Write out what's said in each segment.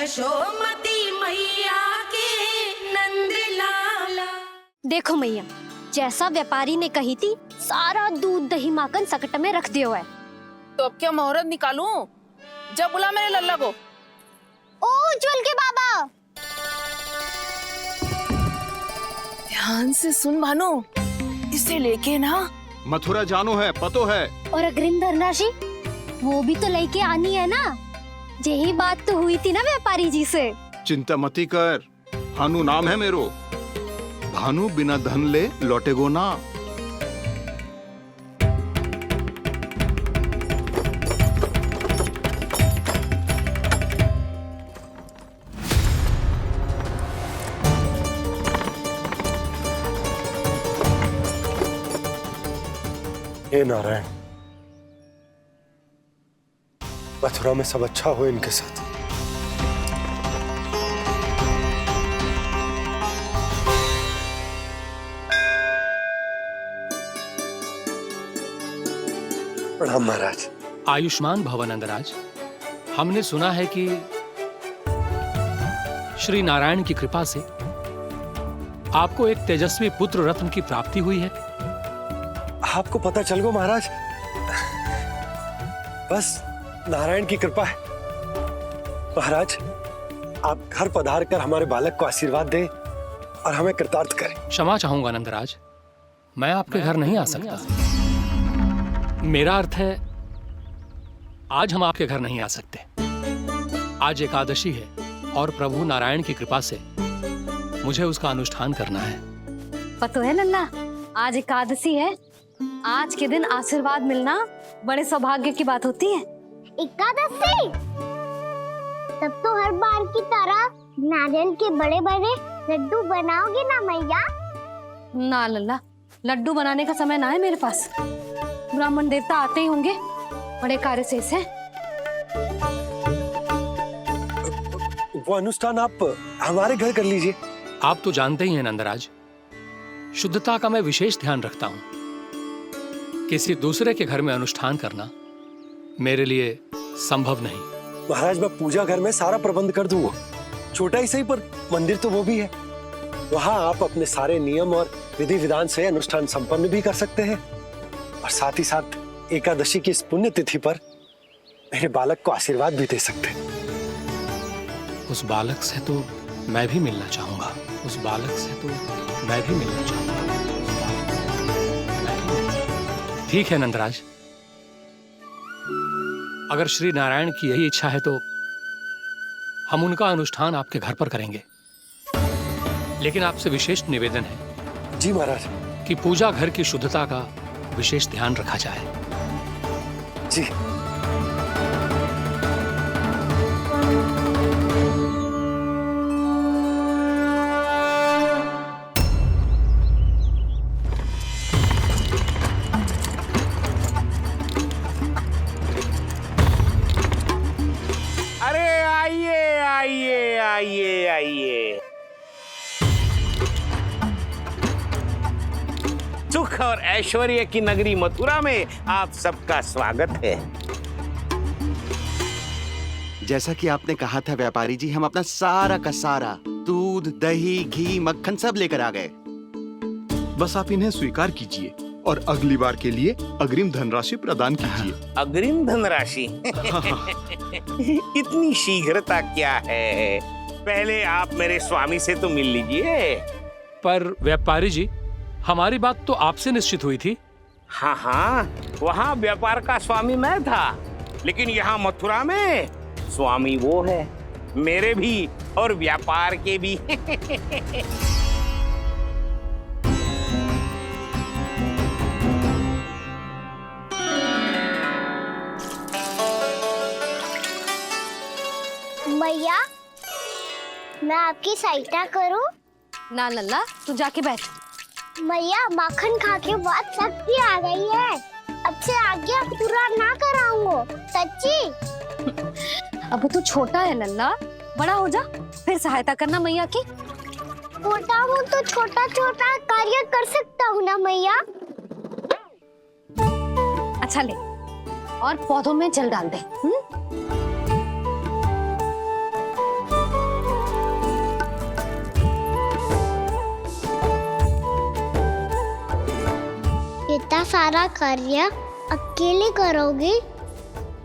यशोमती मैया के नंद लाला। देखो मैया, जैसा व्यापारी ने कही थी सारा दूध दही माखन सकट में रख दियो है। तो अब क्या मुहूर्त निकालूं? जब बुला मेरे लल्ला को। ओ उज्जवल के बाबा, ध्यान से सुन भानु, इसे लेके ना मथुरा जानो है, पतो है। और अग्रिम धनराशि वो भी तो लेके आनी है ना। यही बात तो हुई थी ना व्यापारी जी से। चिंता मती कर, भानु नाम है मेरो। भानु बिना धन ले लौटेगो ना। हे नारायण, मथुरा में सब अच्छा हो इनके साथ। प्रणाम महाराज। आयुष्मान भव नंदराज। हमने सुना है कि श्री नारायण की कृपा से आपको एक तेजस्वी पुत्र रत्न की प्राप्ति हुई है। आपको पता चल गो महाराज, बस नारायण की कृपा है। महाराज, आप घर पधार कर हमारे बालक को आशीर्वाद दें और हमें कृतार्थ करें। क्षमा चाहूंगा नंदराज, मैं आपके घर नहीं आ सकता। मेरा अर्थ है आज हम आपके घर नहीं आ सकते। आज एकादशी है और प्रभु नारायण की कृपा से मुझे उसका अनुष्ठान करना है। पतो है लल्ला, आज एकादशी है। आज के दिन आशीर्वाद मिलना बड़े सौभाग्य की बात होती है। एकादशी? तब तो हर बार की तरह नारियल के बड़े बड़े लड्डू बनाओगे ना मैया? ना लल्ला, लड्डू बनाने का समय ना है मेरे पास। ब्राह्मण देवता आते ही होंगे, बड़े कार्य शेष है। वो अनुष्ठान आप हमारे घर कर लीजिए। आप तो जानते ही हैं नंदराज, शुद्धता का मैं विशेष ध्यान रखता हूं। किसी दूसरे के घर में अनुष्ठान करना मेरे लिए संभव नहीं। महाराज, मैं पूजा घर में सारा प्रबंध कर दूंगा। छोटा ही सही पर मंदिर तो वो भी है। वहां आप अपने सारे नियम और विधि विधान से अनुष्ठान संपन्न भी कर सकते हैं और साथ ही साथ एकादशी की इस पुण्य तिथि पर मेरे बालक को आशीर्वाद भी दे सकते हैं। उस बालक से तो मैं भी मिलना चाहूंगा। उस बालक से तो मैं भी मिलना चाहूंगा। ठीक है नंदराज, अगर श्री नारायण की यही इच्छा है तो हम उनका अनुष्ठान आपके घर पर करेंगे। लेकिन आपसे विशेष निवेदन है जी महाराज, कि पूजा घर की शुद्धता का विशेष ध्यान रखा जाए। जी। आइए। सुख और ऐश्वर्य की नगरी मथुरा में आप सबका स्वागत है। जैसा कि आपने कहा था व्यापारी जी, हम अपना सारा का सारा दूध दही घी मक्खन सब लेकर आ गए। बस आप इन्हें स्वीकार कीजिए और अगली बार के लिए अग्रिम धनराशि प्रदान कीजिए। अग्रिम धनराशि? इतनी शीघ्रता क्या है? पहले आप मेरे स्वामी से तो मिल लीजिए। पर व्यापारी जी, हमारी बात तो आपसे निश्चित हुई थी। हाँ, वहाँ व्यापार का स्वामी मैं था, लेकिन यहाँ मथुरा में स्वामी वो है, मेरे भी और व्यापार के भी। मैया, मैं आपकी सहायता करूं? ना लल्ला, तू जाके बैठ। मैया, माखन खा के बहुत शक्ति आ गई है। अब से आगे पूरा ना कराऊंगा, सच्ची। अब तू छोटा है लल्ला, बड़ा हो जा फिर सहायता करना मैया की। छोटा हूँ तो छोटा छोटा कार्य कर सकता हूँ ना मैया। अच्छा ले, और पौधों में जल डाल दे। इतना सारा कार्य अकेले करोगे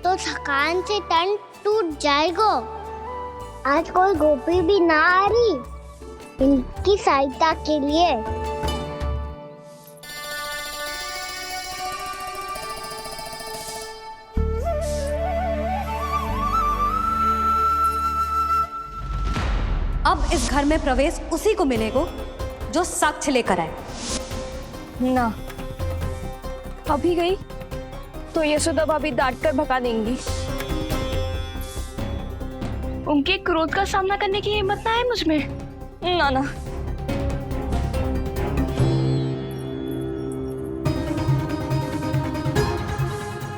तो थकान से तन टूट जाएगा। आज कोई गोपी भी ना आ रही इनकी सहायता के लिए। अब इस घर में प्रवेश उसी को मिलेगा जो साक्ष्य लेकर आए। ना, अभी गई तो यशोदा भाभी डांट कर भगा देंगी। उनके क्रोध का सामना करने की हिम्मत ना है मुझ में। ना ना,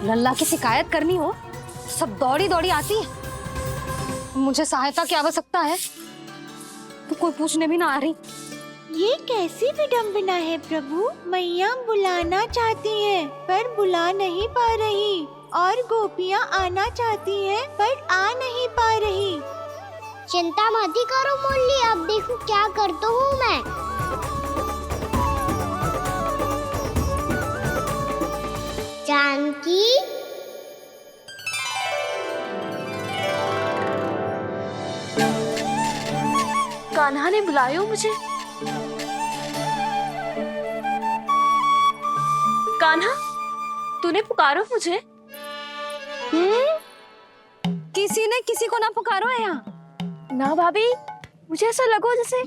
लल्ला की शिकायत करनी हो सब दौड़ी दौड़ी आती है। मुझे सहायता की आवश्यकता है तो कोई पूछने भी ना आ रही। ये कैसी विडंबना है प्रभु। मैया बुलाना चाहती हैं पर बुला नहीं पा रही और गोपियाँ आना चाहती हैं पर आ नहीं पा रही। चिंता मत ही करो मुरली, अब देखो क्या करता हूँ मैं। जानकी, कान्हा ने बुलाया मुझे। कान्हा, तूने पुकारो मुझे। किसी ने किसी को ना पुकारो है यहाँ। ना भाभी, मुझे ऐसा लगो जैसे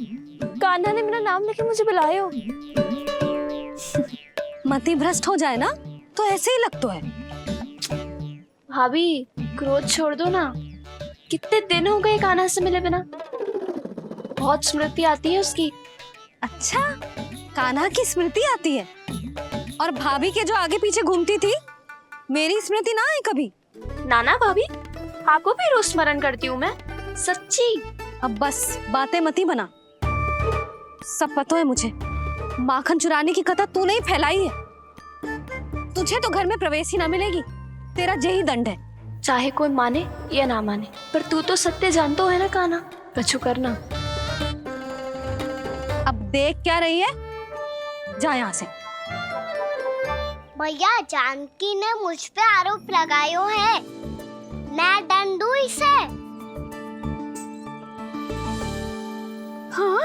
कान्हा ने मेरा नाम लेके मुझे बुलाया हो। मति भ्रष्ट हो जाए ना तो ऐसे ही लगता है। भाभी, क्रोध छोड़ दो ना। कितने दिन हो गए कान्हा से मिले बिना। बहुत स्मृति आती है उसकी। अच्छा, कान्हा की स्मृति आती है और भाभी के जो आगे पीछे घूमती थी मेरी स्मृति ना है कभी। नाना भाभी, आपको भी रोज स्मरण करती हूँ मैं, सच्ची। अब बस बातें मती बना। सब पता है मुझे। माखन चुराने की कथा तूने ही फैलाई है। तुझे तो घर में प्रवेश ही ना मिलेगी। तेरा यही दंड है। चाहे कोई माने या ना माने, पर तू तो सत्य जानतो है ना कान्हा। कछु करना। अब देख क्या रही है, जा यहाँ से। भैया, जानकी ने मुझ पे आरोप लगायो है, मैं दंड दूं इसे। हाँ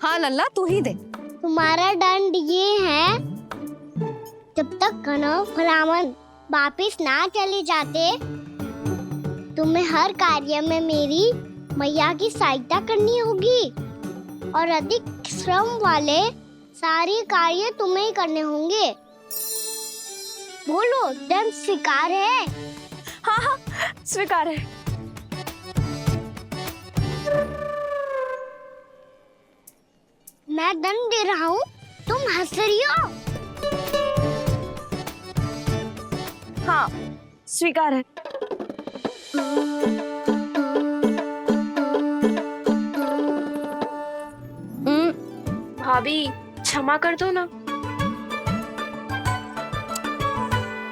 हाँ लल्ला, तू ही दे। तुम्हारा दंड ये है, जब तक कनव ब्राह्मण वापिस ना चले जाते तुम्हें हर कार्य में मेरी मैया की सहायता करनी होगी और अधिक श्रम वाले सारे कार्य तुम्हें ही करने होंगे। बोलो, दंड स्वीकार है? हाँ हाँ, स्वीकार है। मैं दंड दे रहा हूँ, तुम हंस रही हो। हाँ, स्वीकार है। भाभी, क्षमा कर दो ना।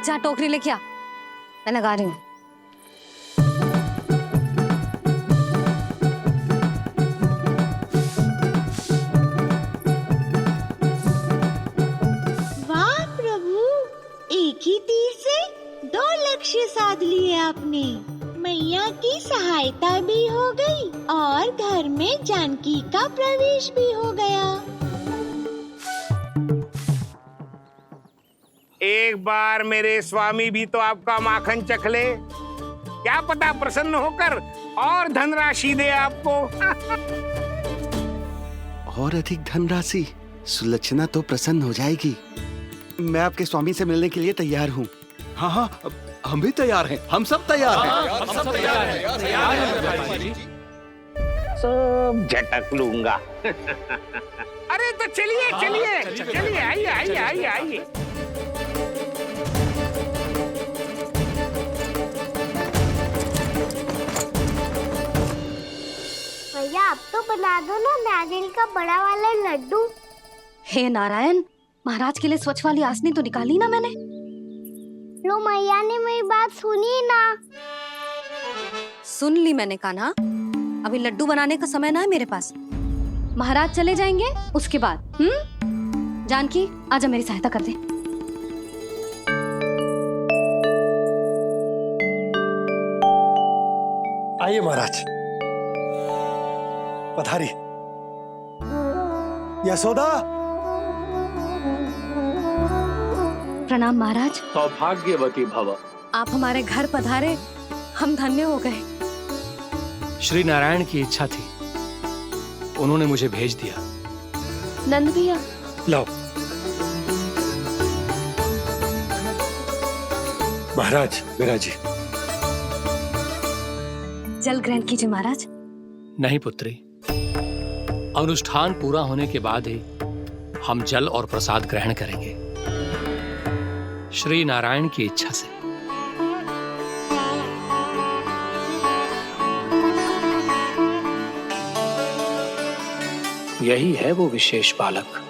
जा टोकरी लेके आ, मैं लगा रही हूँ। वाह प्रभु, एक ही तीर से 2 लक्ष्य साध लिए आपने। मैया की सहायता भी हो गई और घर में जानकी का प्रवेश भी हो गया। एक बार मेरे स्वामी भी तो आपका माखन चख ले, क्या पता प्रसन्न होकर और धनराशि दे आपको। और अधिक धनराशि, सुलक्षणा तो प्रसन्न हो जाएगी। मैं आपके स्वामी से मिलने के लिए तैयार हूँ। हाँ हाँ, हम भी तैयार हैं। हम सब तैयार हैं। हम सब तैयार हैं। सब झटक लूंगा। अरे तो चलिए चलिए चलिए, आइए आइए आइए आइए। भैया, अब तो बना दो ना नारियल का बड़ा वाला लड्डू। हे नारायण, महाराज के लिए स्वच्छ वाली आसनी तो निकाली ना मैंने। लो, मैया ने मेरी बात सुनी ना। सुन ली मैंने कान्हा। अभी लड्डू बनाने का समय ना है मेरे पास। महाराज चले जाएंगे उसके बाद। जानकी, आजा मेरी सहायता कर दे। आइए महाराज, पधारी। यशोदा। प्रणाम महाराज। सौभाग्यवती भव। आप हमारे घर पधारे, हम धन्य हो गए। श्री नारायण की इच्छा थी, उन्होंने मुझे भेज दिया। नंद भैया, लाओ। महाराज, विराजी। जल ग्रहण कीजिए महाराज। नहीं पुत्री, अनुष्ठान पूरा होने के बाद ही हम जल और प्रसाद ग्रहण करेंगे, श्री नारायण की इच्छा से। यही है वो विशेष बालक।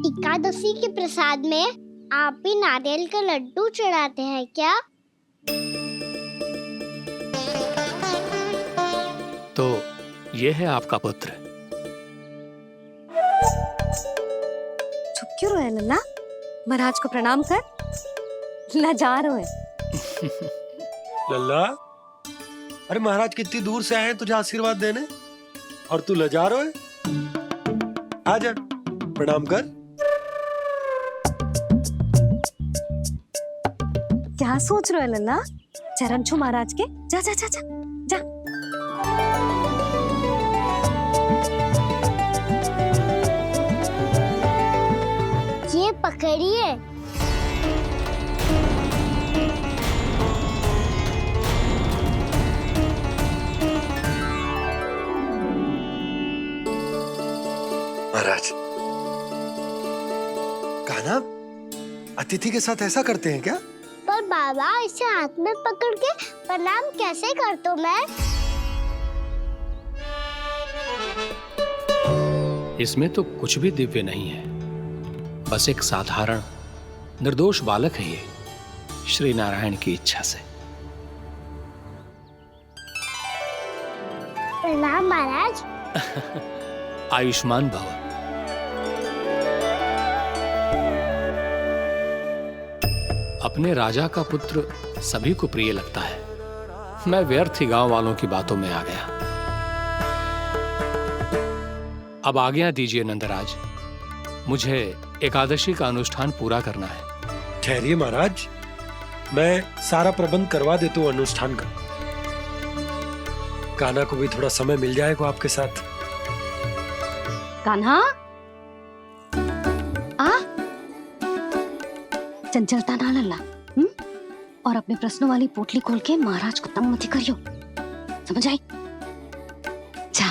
एकादशी के प्रसाद में आप भी नारियल का लड्डू चढ़ाते हैं क्या? तो ये है आपका पुत्र। चुप क्यों रहे लल्ला? महाराज को प्रणाम कर। लजा रहे हैं। लल्ला, अरे महाराज कितनी दूर से आए हैं तुझे आशीर्वाद देने, और तू लजा रहा है? आजा, प्रणाम कर। क्या सोच रहे हो लल्ला? चरण छू महाराज के। जा जा जा जा जा। ये पकड़िए। महाराज, कान्हा, अतिथि के साथ ऐसा करते हैं क्या? पर बाबा, इसे हाथ में पकड़ के प्रणाम कैसे करता हूँ मैं? इसमें तो कुछ भी दिव्य नहीं है, बस एक साधारण निर्दोष बालक है ये, श्री नारायण की इच्छा से। प्रणाम महाराज। आयुष्मान भव। अपने राजा का पुत्र सभी को प्रिय लगता है। मैं व्यर्थ ही गांव वालों की बातों में आ गया। अब आज्ञा दीजिए नंदराज, मुझे एकादशी का अनुष्ठान पूरा करना है। ठहरिए महाराज, मैं सारा प्रबंध करवा देता हूँ अनुष्ठान का। कान्हा को भी थोड़ा समय मिल जाएगा आपके साथ। कान्हा, आ चंचलता ना लल्ला। और अपने प्रश्नों वाली पोटली खोल के महाराज को तंग मत करियो, समझ आई? जा।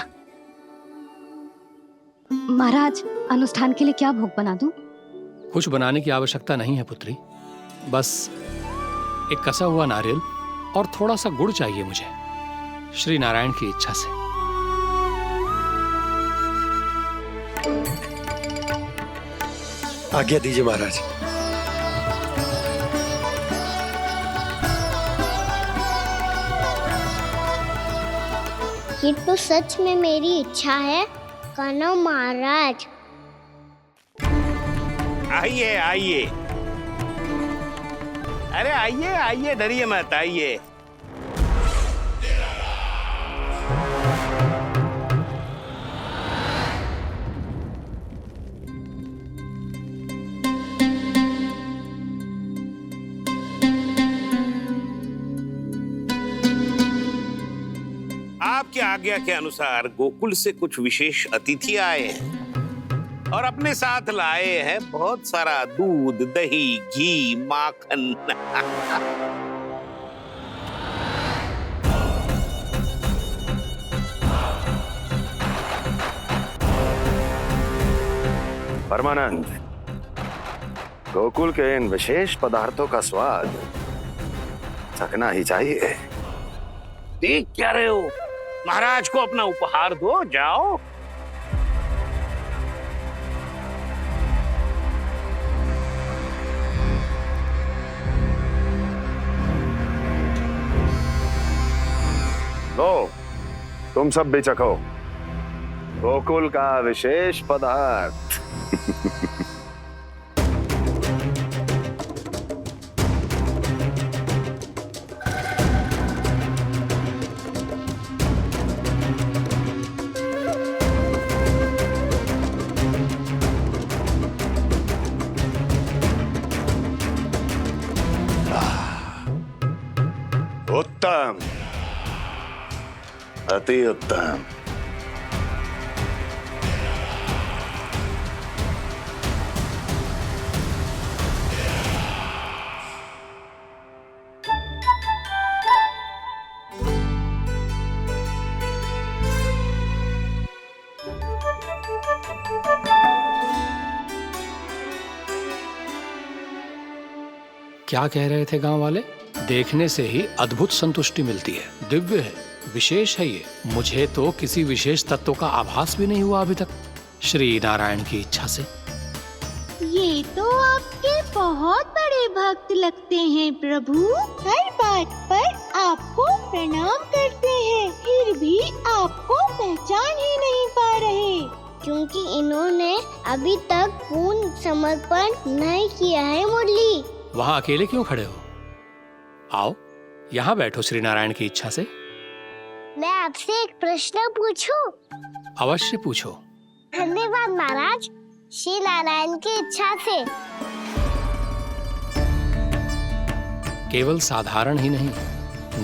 महाराज, अनुष्ठान के लिए क्या भोग बना दूं? कुछ बनाने की आवश्यकता नहीं है पुत्री, बस एक कसा हुआ नारियल और थोड़ा सा गुड़ चाहिए मुझे, श्री नारायण की इच्छा से। आज्ञा दीजिए महाराज। ये तो सच में मेरी इच्छा है कान्हा महाराज। आइए आइए, अरे आइए आइए, डरिए मत, आइए। आपकी आज्ञा के अनुसार गोकुल से कुछ विशेष अतिथि आए हैं और अपने साथ लाए हैं बहुत सारा दूध, दही, घी, माखन। परमानंद, गोकुल के इन विशेष पदार्थों का स्वाद चखना ही चाहिए। देख क्या रहे हो? महाराज को अपना उपहार दो, जाओ। लो, तुम सब भी चखो गोकुल का विशेष पदार्थ। उत्तम, अति उत्तम। क्या कह रहे थे गांव वाले? देखने से ही अद्भुत संतुष्टि मिलती है, दिव्य है, विशेष है ये। मुझे तो किसी विशेष तत्व का आभास भी नहीं हुआ अभी तक, श्री नारायण की इच्छा से। ये तो आपके बहुत बड़े भक्त लगते हैं प्रभु। हर बात पर आपको प्रणाम करते हैं, फिर भी आपको पहचान ही नहीं पा रहे। क्योंकि इन्होंने अभी तक पूर्ण समर्पण नहीं किया है मुरली। वहाँ अकेले क्यों खड़े हो? आओ यहाँ बैठो श्री नारायण की इच्छा से। मैं आपसे एक प्रश्न पूछूं? अवश्य पूछो। धन्यवाद महाराज। श्री नारायण की इच्छा से। केवल साधारण ही नहीं,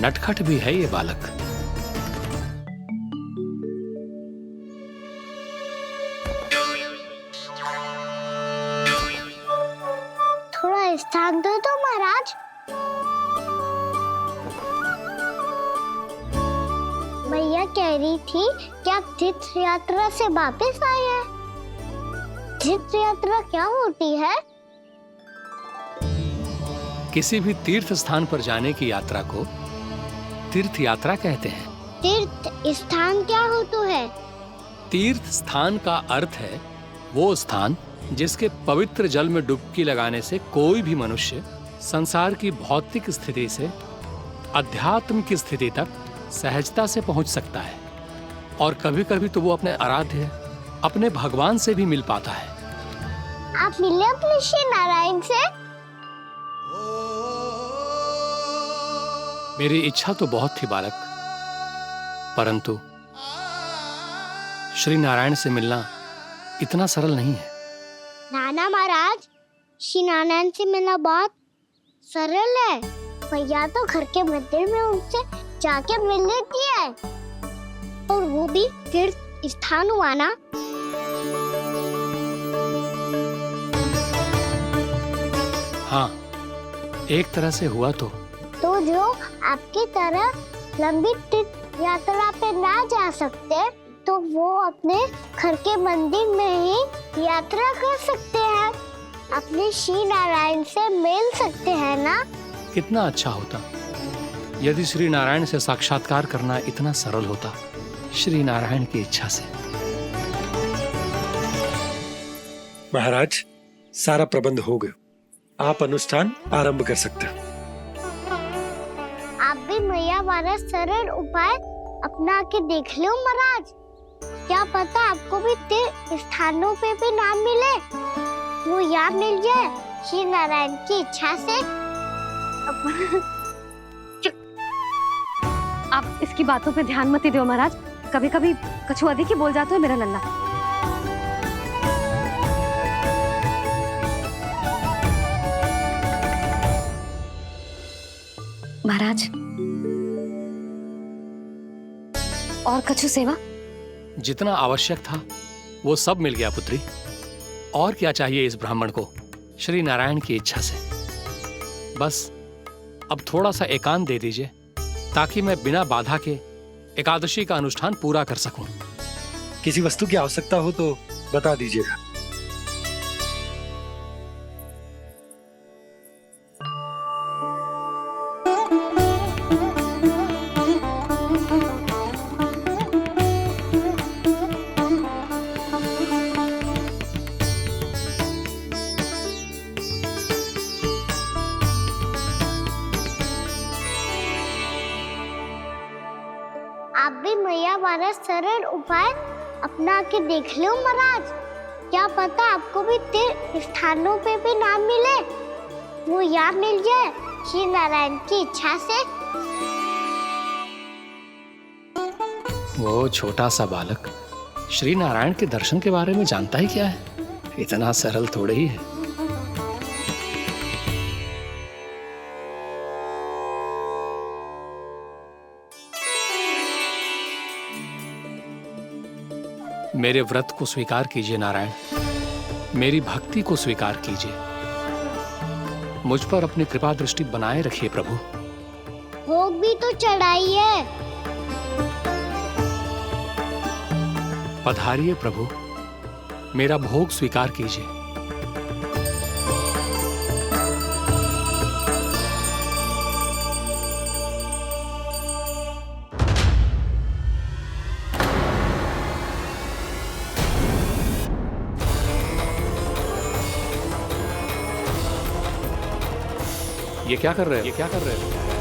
नटखट भी है ये बालक। थोड़ा स्थान दो तो महाराज। मैया कह रही थी कि आप तीर्थ यात्रा से वापस आए हैं। तीर्थ यात्रा क्या होती है? किसी भी तीर्थ स्थान पर जाने की यात्रा को तीर्थ यात्रा कहते हैं। तीर्थ स्थान क्या होता है? तीर्थ स्थान का अर्थ है वो स्थान जिसके पवित्र जल में डुबकी लगाने से कोई भी मनुष्य संसार की भौतिक स्थिति से अध्यात्म की स्थिति तक सहजता से पहुंच सकता है, और कभी कभी तो वो अपने आराध्य, अपने भगवान से भी मिल पाता है। आप मिले अपने श्री नारायण से? मेरी इच्छा तो बहुत थी बालक, परंतु श्री नारायण से मिलना इतना सरल नहीं है। नाना महाराज, श्री नारायण से मिलना बहुत सरल है। भैया तो घर के मंदिर में उनसे जाके मिल लेती है, और वो भी तीर्थ स्थान हुआ ना। हाँ, एक तरह से हुआ तो जो आपकी तरह लंबी तीर्थ यात्रा पे ना जा सकते, तो वो अपने घर के मंदिर में ही यात्रा कर सकते हैं, अपने श्री नारायण से मिल सकते हैं ना। कितना अच्छा होता यदि श्री नारायण से साक्षात्कार करना इतना सरल होता, श्री नारायण की इच्छा से। महाराज, सारा प्रबंध हो गया, आप अनुष्ठान आरंभ कर सकते हैं। आप भी मैया वाला सरल उपाय अपना के देख लो महाराज। क्या पता आपको भी तीर्थ स्थानों पे भी नाम मिले, वो याद मिल जाए श्री नारायण की इच्छा से। आप इसकी बातों पे ध्यान मत दो महाराज, कभी कभी कछु अधिक ही बोल जाते हो मेरा लल्ला। महाराज, और कछु सेवा? जितना आवश्यक था वो सब मिल गया पुत्री। और क्या चाहिए इस ब्राह्मण को श्री नारायण की इच्छा से? बस अब थोड़ा सा एकांत दे दीजिए, ताकि मैं बिना बाधा के एकादशी का अनुष्ठान पूरा कर सकूं। किसी वस्तु की आवश्यकता हो तो बता दीजिएगा। आप भी मैया वाला सरल उपाय अपना के देख लो महाराज। क्या पता आपको भी तीर्थ स्थानों पे भी नाम मिले, वो यहाँ मिल जाए श्री नारायण की इच्छा से। वो छोटा सा बालक श्री नारायण के दर्शन के बारे में जानता ही क्या है? इतना सरल थोड़े ही है। मेरे व्रत को स्वीकार कीजिए नारायण, मेरी भक्ति को स्वीकार कीजिए, मुझ पर अपनी कृपा दृष्टि बनाए रखिए प्रभु। भोग भी तो चढ़ाइए। पधारिए प्रभु, मेरा भोग स्वीकार कीजिए। ये क्या कर रहे हो?